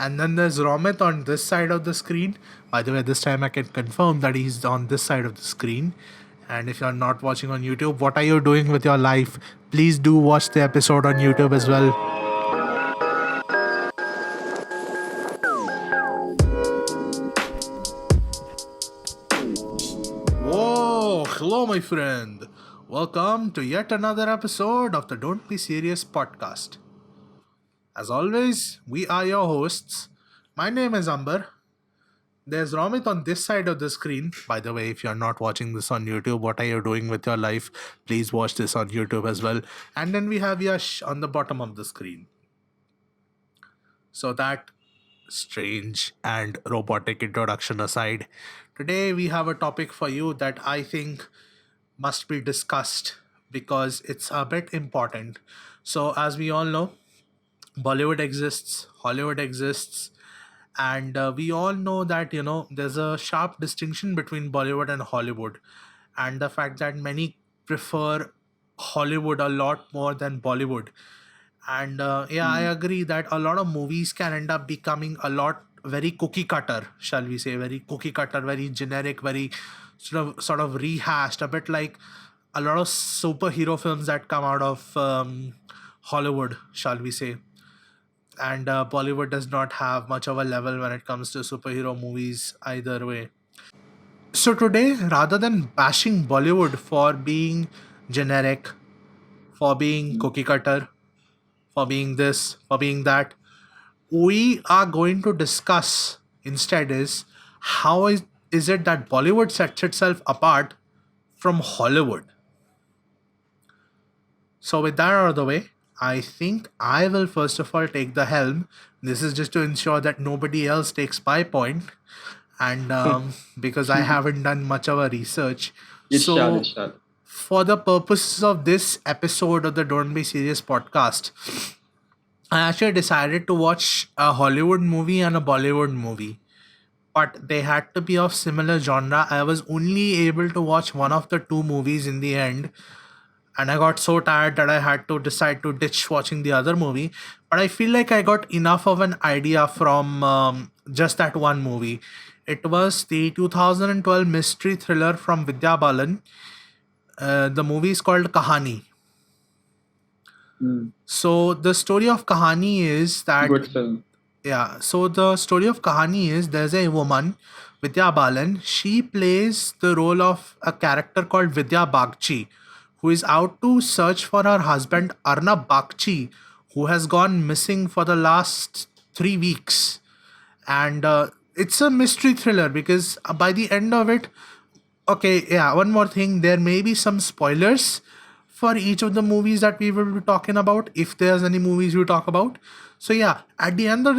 And then there's Romit on this side of the screen. By the way, this time I can confirm that he's on this side of the screen. And if you're not watching on YouTube, what are you doing with your life? Please do watch the episode on YouTube as well. Whoa, hello, my friend. Welcome to yet another episode of the Don't Be Serious podcast. As always, we are your hosts. My name is Amber. There's Romit on this side of the screen. By the way, if you're not watching this on YouTube, what are you doing with your life? Please watch this on YouTube as well. And then we have Yash on the bottom of the screen. So that strange and robotic introduction aside, today we have a topic for you that I think must be discussed because it's a bit important. So, as we all know, Bollywood exists, Hollywood exists, and we all know that there's a sharp distinction between Bollywood and Hollywood, and the fact that many prefer Hollywood a lot more than Bollywood. And yeah, I agree that a lot of movies can end up becoming a lot very cookie cutter, shall we say, very cookie cutter, very generic, very sort of rehashed, a bit like a lot of superhero films that come out of Hollywood, shall we say. And Bollywood does not have much of a level when it comes to superhero movies either way. So today, rather than bashing Bollywood for being generic, for being cookie cutter, for being this, for being that, we are going to discuss instead is how is it that Bollywood sets itself apart from Hollywood. So with that out of the way, I think I will first of all take the helm. This is just to ensure that nobody else takes my point, and because I haven't done much of a research. So Irshad. for the purposes of this episode of the Don't Be Serious podcast, I actually decided to watch a Hollywood movie and a Bollywood movie, but they had to be of similar genre. I was only able to watch one of the two movies in the end, and I got so tired that I had to decide to ditch watching the other movie. But I feel like I got enough of an idea from just that one movie. It was the 2012 mystery thriller from Vidya Balan. The movie is called Kahani. Mm. So the story of Kahani is that Good film. yeah. So the story of Kahani is there's a woman, Vidya Balan. She plays the role of a character called Vidya Bagchi, who is out to search for her husband Arnab Bagchi, who has gone missing for the last 3 weeks. And it's a mystery thriller because by the end of it, okay, yeah, one more thing, there may be some spoilers for each of the movies that we will be talking about, if there's any movies we talk about. So yeah, at the end of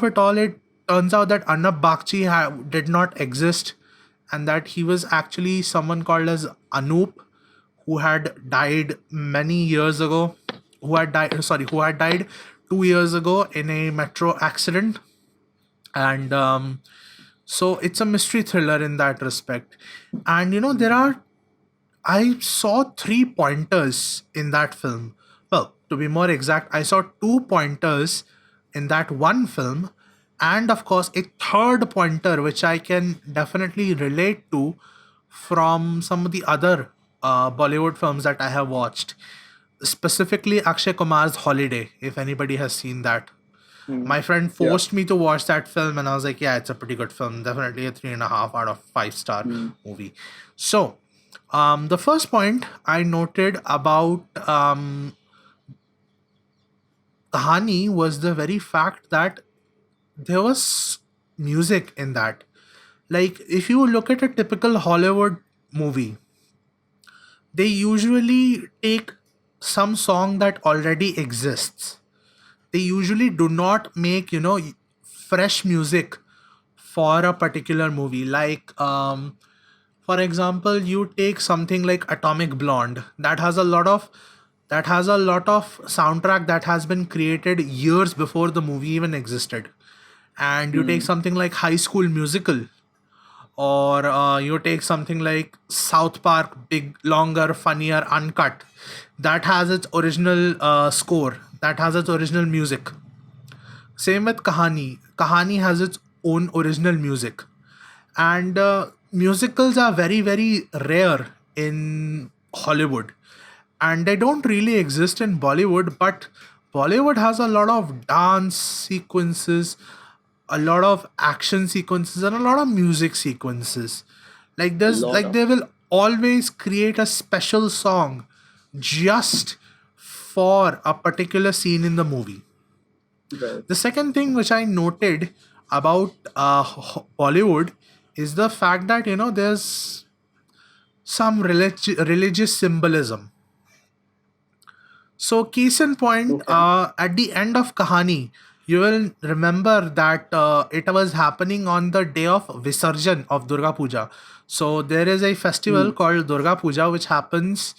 it all, it turns out that Arnab Bagchi did not exist, and that he was actually someone called as Anoop, who had died many years ago, who had died 2 years ago in a metro accident. And so it's a mystery thriller in that respect. And I saw 3 pointers in that film. Well, to be more exact, I saw 2 pointers in that one film, and of course, a third pointer which I can definitely relate to from some of the other Bollywood films that I have watched, specifically Akshay Kumar's Holiday, if anybody has seen that. My friend Yeah. forced me to watch that film, and I was like, yeah, it's a pretty good film. Definitely a 3.5 out of 5 star movie. So, the first point I noted about Kahani was the very fact that there was music in that. Like, if you look at a typical Hollywood movie, they usually take some song that already exists. They usually do not make, fresh music for a particular movie. Like, for example, you take something like Atomic Blonde that has a lot of soundtrack that has been created years before the movie even existed. And you take something like High School Musical, or you take something like South Park, big, longer, funnier, uncut, that has its original score, that has its original music. Same with Kahani. Kahani has its own original music. And musicals are very, very rare in Hollywood. And they don't really exist in Bollywood, but Bollywood has a lot of dance sequences, a lot of action sequences, and a lot of music sequences. Like A there's lot like of. they will always create a special song just for a particular scene in the movie. Right. The second thing which I noted about Bollywood is the fact that there's some religious symbolism. So, case in point, Okay. at the end of Kahani, you will remember that it was happening on the day of Visarjan of Durga Puja. So, there is a festival Hmm. called Durga Puja which happens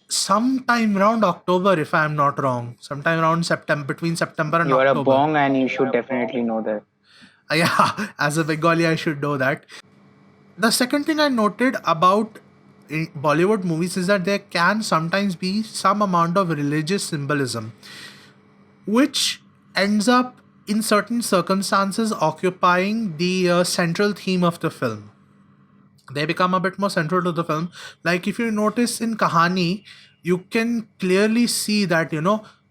sometime around October, if I'm not wrong. Sometime around September, between September and You are a October. bong and you should definitely know that. Yeah, as a Bengali, I should know that. The second thing I noted about Bollywood movies is that there can sometimes be some amount of religious symbolism, which ends up in certain circumstances occupying the central theme of the film. They become a bit more central to the film. Like if you notice in Kahani, you can clearly see that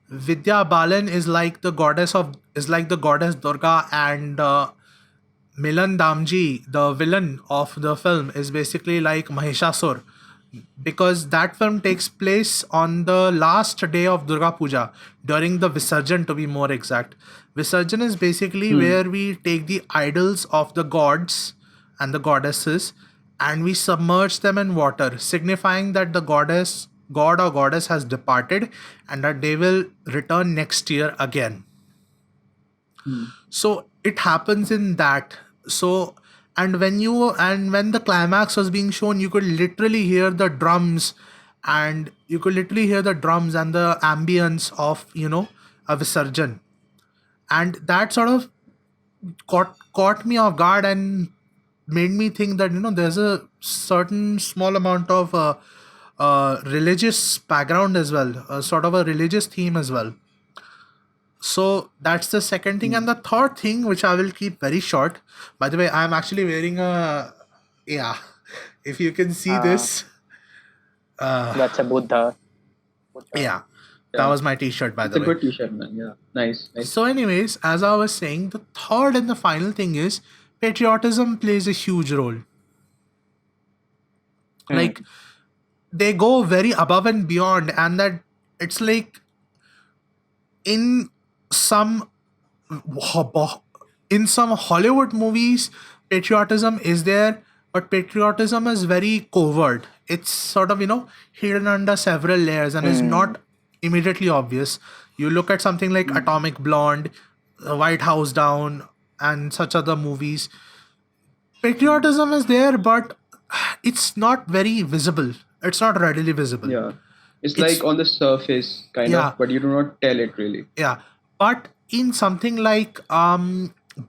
Vidya Balan is like the goddess Durga, and Milan Damji, the villain of the film, is basically like Mahishasur, because that film takes place on the last day of Durga Puja, during the Visarjan to be more exact. Visarjan is basically Hmm. where we take the idols of the gods and the goddesses and we submerge them in water, signifying that the god or goddess has departed and that they will return next year again. Hmm. So it happens in that. So and when the climax was being shown, you could literally hear the drums, and you could literally hear the drums and the ambience of a Visarjan, and that sort of caught me off guard and made me think that there's a certain small amount of religious background as well, a sort of a religious theme as well. So that's the second thing. Hmm. And the third thing, which I will keep very short. By the way, I'm actually wearing a, yeah, if you can see Uh, this, that's a Buddha. yeah, that Yeah. was my t-shirt, by It's the a way. good t-shirt, man. Yeah. Nice. Nice. So, anyways, as I was saying, the third and the final thing is patriotism plays a huge role. Hmm. Like, they go very above and beyond, and that it's like in some in some Hollywood movies, patriotism is there, but patriotism is very covert. It's sort of, hidden under several layers and is Hmm. not immediately obvious. You look at something like Hmm. Atomic Blonde, White House Down, and such other movies. Hmm. Patriotism is there, but it's not very visible. It's not readily visible. Yeah. It's like It's, on the surface, kind of, yeah, but you do not tell it really. yeah, but in something like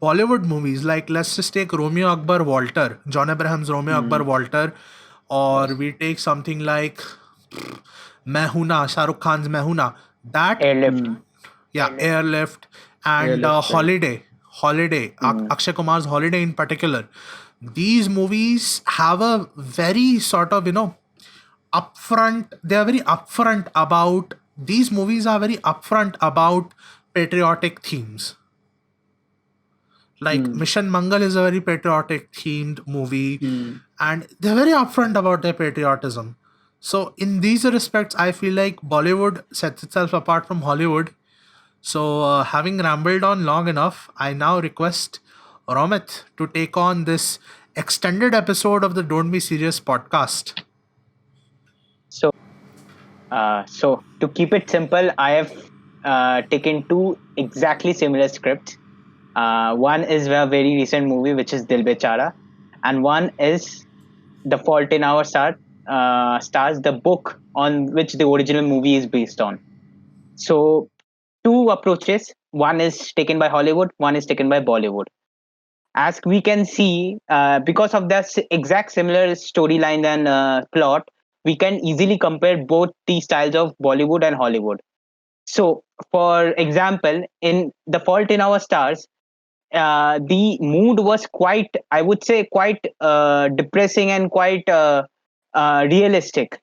Bollywood movies, like let's just take Romeo Akbar Walter, John Abraham's Romeo Akbar Hmm. Walter, or Yes. we take something like Mehuna, Shah Rukh Khan's Mehuna. That, Airlift. Hmm. yeah, Airlift, and Airlift, right. Holiday, Hmm. Akshay Kumar's Holiday in particular. These movies have a very sort of upfront. They are very upfront about these movies are very upfront about patriotic themes. Like Hmm. Mission Mangal is a very patriotic themed movie, Hmm. and they're very upfront about their patriotism. So in these respects, I feel like Bollywood sets itself apart from Hollywood. So having rambled on long enough, I now request Romit to take on this extended episode of the Don't Be Serious podcast. So, so to keep it simple, I have taken two exactly similar scripts. One is a very recent movie, which is Dil Bechara, and one is The Fault in Our Stars, the book on which the original movie is based on. So, two approaches. One is taken by Hollywood, one is taken by Bollywood. As we can see, because of the exact similar storyline and plot, we can easily compare both the styles of Bollywood and Hollywood. So, for example, in The Fault in Our Stars, the mood was quite, I would say, quite depressing and quite realistic.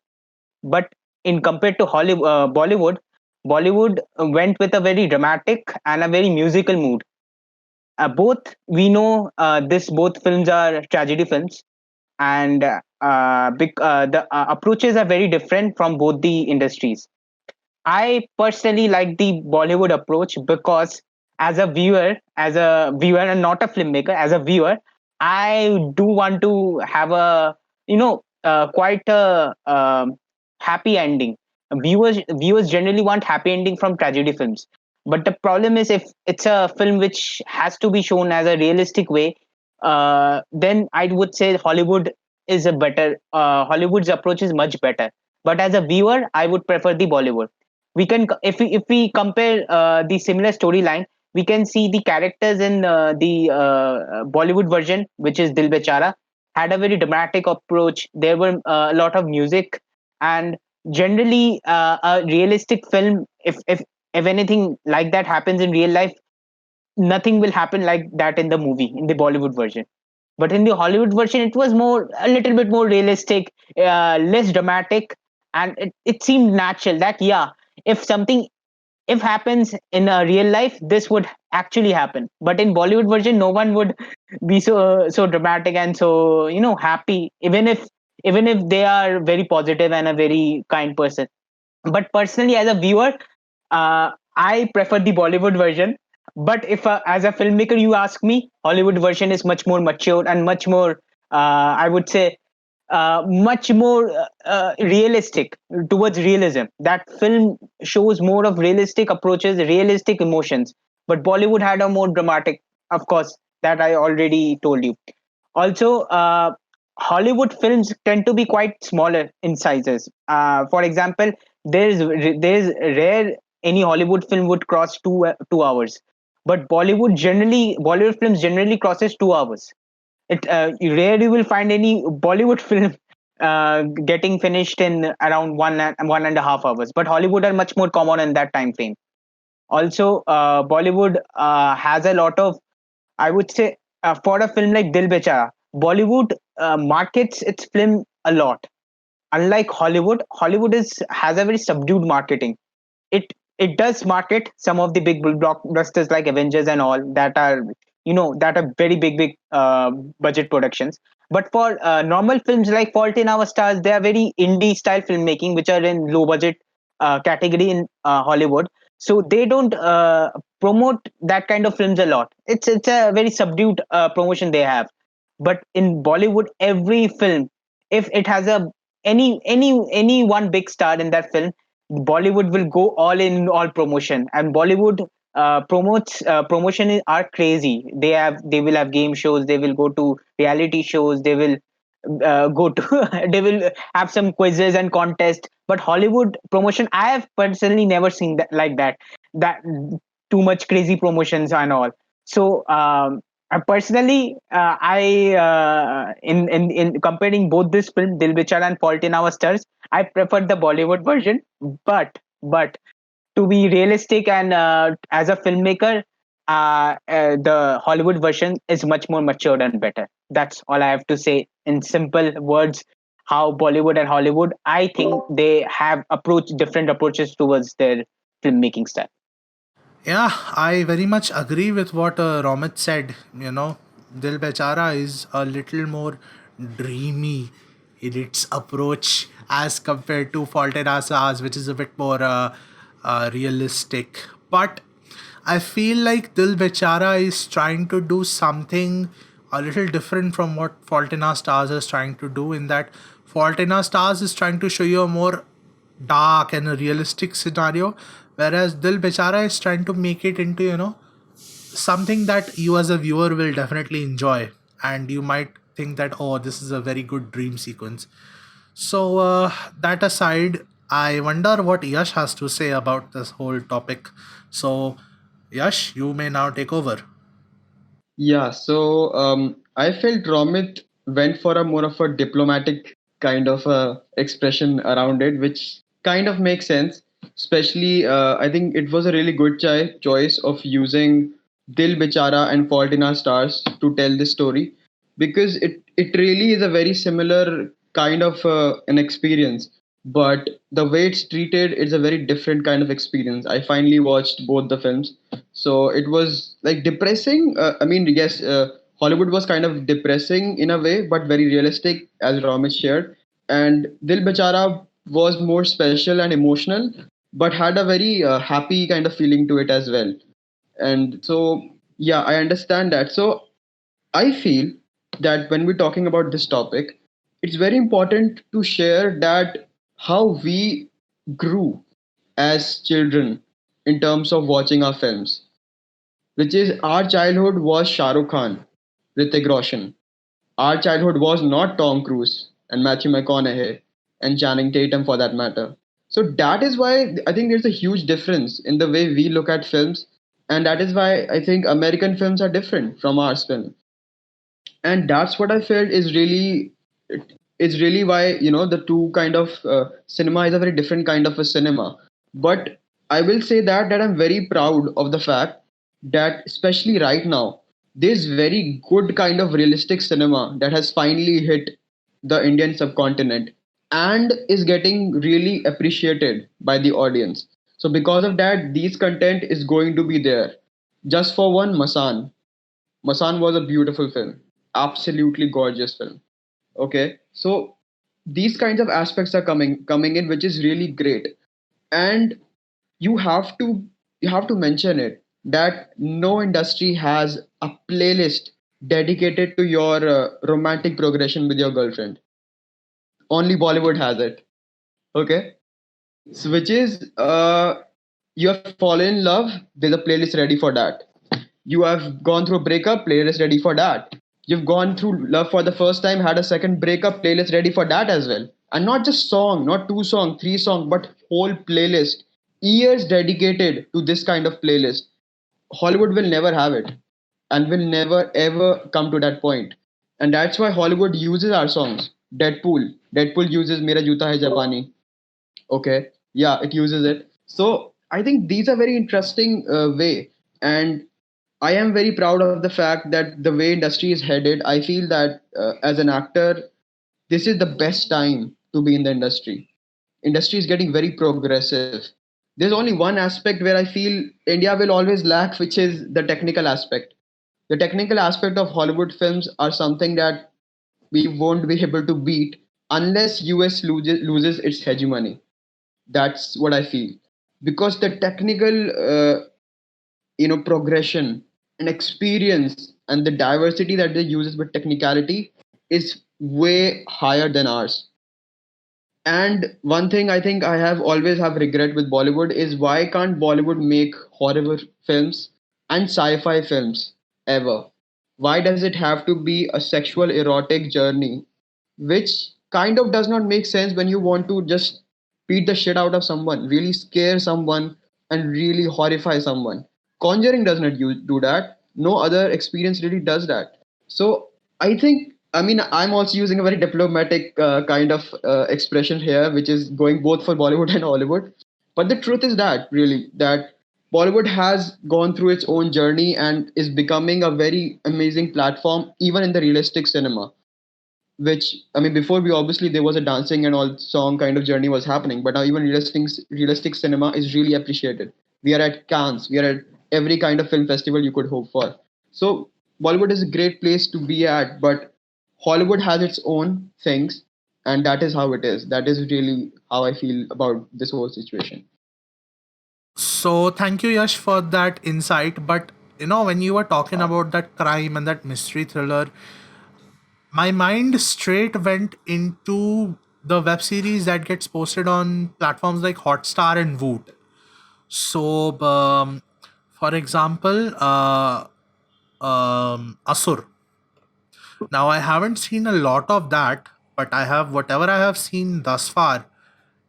But in compared to Hollywood, Bollywood went with a very dramatic and a very musical mood. Both we know this both films are tragedy films, and the approaches are very different from both the industries. I personally like the Bollywood approach because as a viewer and not a filmmaker, as a viewer, I do want to have a quite a happy ending. Viewers generally want happy ending from tragedy films, but the problem is if it's a film which has to be shown as a realistic way, then I would say Hollywood is a better. Hollywood's approach is much better. But as a viewer, I would prefer the Bollywood. We can if we compare the similar storyline, we can see the characters in the Bollywood version, which is Dil Bechara, had a very dramatic approach. There were a lot of music, and generally a realistic film. If anything like that happens in real life, nothing will happen like that in the movie, in the Bollywood version. But in the Hollywood version, it was more a little bit more realistic, less dramatic, and it seemed natural that yeah, if something if happens in a real life, this would actually happen. But in Bollywood version, no one would be so dramatic and so happy, even if they are very positive and a very kind person. But personally, as a viewer, I prefer the Bollywood version. But if as a filmmaker you ask me, Hollywood version is much more mature and much more, I would say, much more realistic towards realism. That film shows more of realistic approaches, realistic emotions. But Bollywood had a more dramatic, of course, that I already told you. Also, Hollywood films tend to be quite smaller in sizes. For example, there's rare any Hollywood film would cross 2 hours, but Bollywood films generally crosses 2 hours. It rarely will find any Bollywood film getting finished in around 1.5 hours. But Hollywood are much more common in that time frame. Also, Bollywood has a lot of, I would say, for a film like Dil Bechara, Bollywood markets its film a lot. Unlike Hollywood, Hollywood is has a very subdued marketing. It does market some of the big blockbusters like Avengers and all that are that are very big budget productions. But for normal films like Fault in Our Stars, they are very indie style filmmaking, which are in low budget category in Hollywood. So they don't promote that kind of films a lot. It's a very subdued promotion they have. But in Bollywood, every film, if it has a any one big star in that film, Bollywood will go all in all promotion, and Bollywood promotion are crazy. They will have game shows, they will go to reality shows, they will go to they will have some quizzes and contests. But Hollywood promotion, I have personally never seen that like that too much crazy promotions and all. So personally, I in comparing both this film Dil Bichara and Fault in Our Stars, I prefer the Bollywood version. But to be realistic and as a filmmaker, the Hollywood version is much more matured and better. That's all I have to say in simple words. How Bollywood and Hollywood, I think they have different approaches towards their filmmaking style. Yeah, I very much agree with what Romit said. Dil Bechara is a little more dreamy in its approach as compared to Fault in Our Stars, which is a bit more realistic. But I feel like Dil Bechara is trying to do something a little different from what Fault in Our Stars is trying to do, in that Fault in Our Stars is trying to show you a more dark and a realistic scenario, whereas Dil Bechara is trying to make it into something that you as a viewer will definitely enjoy, and you might think that, oh, this is a very good dream sequence. So that aside, I wonder what Yash has to say about this whole topic. So Yash, you may now take over. Yeah, so I felt Romit went for a more of a diplomatic kind of a expression around it, which kind of makes sense. Especially, I think it was a really good choice of using Dil Bechara and Fault in Our Stars to tell this story, because it really is a very similar kind of an experience, but the way it's treated is a very different kind of experience. I finally watched both the films, so it was like depressing. I mean, yes, Hollywood was kind of depressing in a way, but very realistic, as Ramesh shared. And Dil Bechara was more special and emotional, but had a very happy kind of feeling to it as well. And so, yeah, I understand that. So I feel that when we're talking about this topic, it's very important to share that how we grew as children in terms of watching our films, which is our childhood was Shah Rukh Khan, Hrithik Roshan. Our childhood was not Tom Cruise and Matthew McConaughey and Channing Tatum for that matter. So that is why I think there's a huge difference in the way we look at films, and that is why I think American films are different from our film. And that's what I felt is really why the two kind of cinema is a very different kind of a cinema. But I will say that I'm very proud of the fact that especially right now there's very good kind of realistic cinema that has finally hit the Indian subcontinent and is getting really appreciated by the audience. So because of that, these content is going to be there. Just for one, Masan was a beautiful film, absolutely gorgeous film. Okay, so these kinds of aspects are coming in, which is really great. And you have to you have to mention it that no industry has a playlist dedicated to your romantic progression with your girlfriend. Only Bollywood has it. Okay, so which is you have fallen in love. There's a playlist ready for that. You have gone through a breakup, playlist ready for that. You've gone through love for the first time, had a second breakup, playlist ready for that as well. And not just song, not two song, three song, but whole playlist. Years dedicated to this kind of playlist. Hollywood will never have it and will never ever come to that point. And that's why Hollywood uses our songs. Deadpool uses Mera Juta Hai Japani. Okay, yeah, it uses it. So I think these are very interesting way, and I am very proud of the fact that the way industry is headed. I feel that as an actor, this is the best time to be in the industry. Industry is getting very progressive. There's only one aspect where I feel India will always lack, which is the technical aspect. The technical aspect of Hollywood films are something that we won't be able to beat unless US loses its hegemony. That's what I feel, because the technical progression and experience and the diversity that they uses with technicality is way higher than ours. And one thing I think I have always have regret with Bollywood is why can't Bollywood make horror films and sci-fi films ever? Why does it have to be a sexual erotic journey, which kind of does not make sense when you want to just beat the shit out of someone, really scare someone, and really horrify someone. Conjuring does not do that. No other experience really does that. So I think, I mean, I'm also using a very diplomatic kind of expression here, which is going both for Bollywood and Hollywood. But the truth is that really that Bollywood has gone through its own journey and is becoming a very amazing platform, even in the realistic cinema. Which I mean, before we obviously there was a dancing and all song kind of journey was happening, but now even realistic cinema is really appreciated. We are at Cannes, we are at every kind of film festival you could hope for. So Bollywood is a great place to be at, but Hollywood has its own things, and that is how it is. That is really how I feel about this whole situation. So thank you, Yash, for that insight. But when you were talking about that crime and that mystery thriller, my mind straight went into the web series that gets posted on platforms like Hotstar and Voot. So, for example, Asur. Now, I haven't seen a lot of that, but I have whatever I have seen thus far.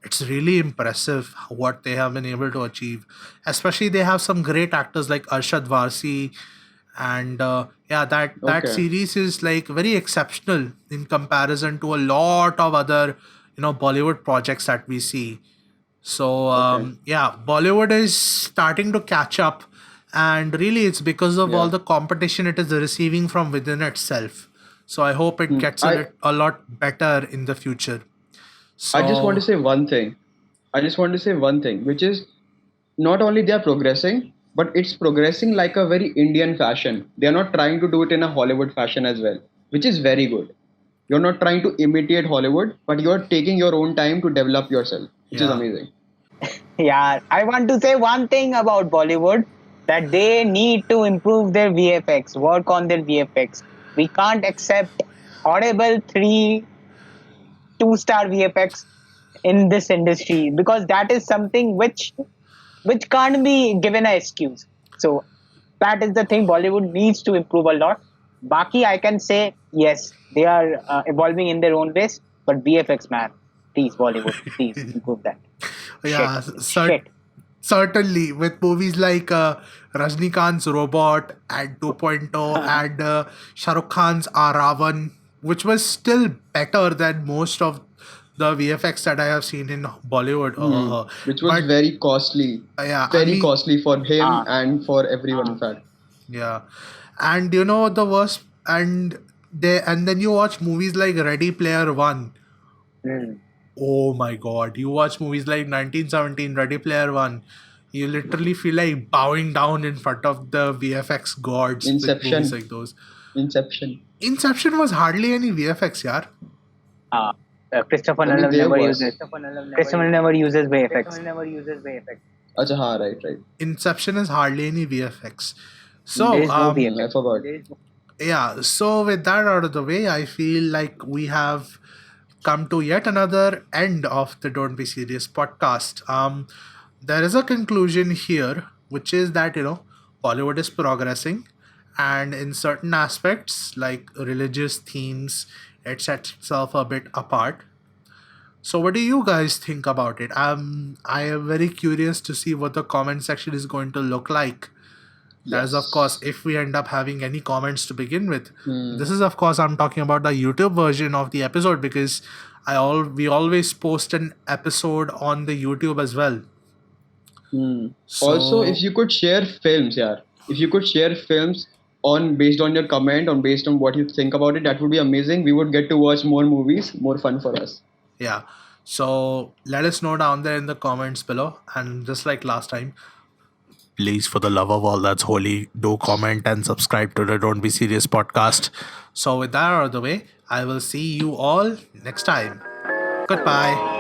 It's really impressive what they have been able to achieve. Especially, they have some great actors like Arshad Varsi, and yeah, that Okay. series is like very exceptional in comparison to a lot of other Bollywood projects that we see. So Okay. Bollywood is starting to catch up, and really it's because of all Yeah. the competition it is receiving from within itself. So I hope it Hmm. gets I a lot better in the future. I just want to So say one thing. I just want to say one thing, which is not only they are progressing, but it's progressing like a very Indian fashion. They are not trying to do it in a Hollywood fashion as well, which is very good. You're not trying to imitate Hollywood, but you're taking your own time to develop yourself, which is yeah, amazing. Yeah, I want to say one thing about Bollywood, that they need to improve their VFX, work on their VFX. We can't accept horrible 2-star VFX in this industry, because that is something which can't be given an excuse. So that is the thing Bollywood needs to improve a lot. Baki, I can say yes, they are evolving in their own ways, but VFX, man, please Bollywood, please improve that. Shit, yeah, it's shit. certainly with movies like Rajnikant's Robot and 2.0 and Shah Rukh Khan's Ravan, which was still better than most of the VFX that I have seen in Bollywood. Which was But yeah, I very mean, costly for him Ah, and for everyone, in ah. fact. yeah, and you know the worst, and then you watch movies like Ready Player One. Hmm. Oh my god, you watch movies like 1917, Ready Player One, you literally feel like bowing down in front of the VFX gods with movies Inception. like those. Inception. Inception was hardly any VFX, yeah. Ah, Christopher Only Nolan there never was. uses. Christopher never uses VFX. Acha, ha, right, right. Inception is hardly any VFX. There So, is no I VFX. forgot. yeah, so with that out of the way, I feel like we have come to yet another end of the Don't Be Serious podcast. There is a conclusion here, which is that Bollywood is progressing, and in certain aspects like religious themes, it sets itself a bit apart. So, what do you guys think about it? I am very curious to see what the comment section is going to look like. That is, of course, Yes. if we end up having any comments to begin with. Hmm. This is, of course, I'm talking about the YouTube version of the episode because we always post an episode on the YouTube as well. Hmm. Also, if So you could share films, yeah. If you could share films on based on your comment, on based on what you think about it, that would be amazing. We would get to watch more movies, more fun for us. yeah, so let us know down there in the comments below, and just like last time, please, for the love of all that's holy, do comment and subscribe to the Don't Be Serious podcast. So with that out of the way, I will see you all next time. Goodbye.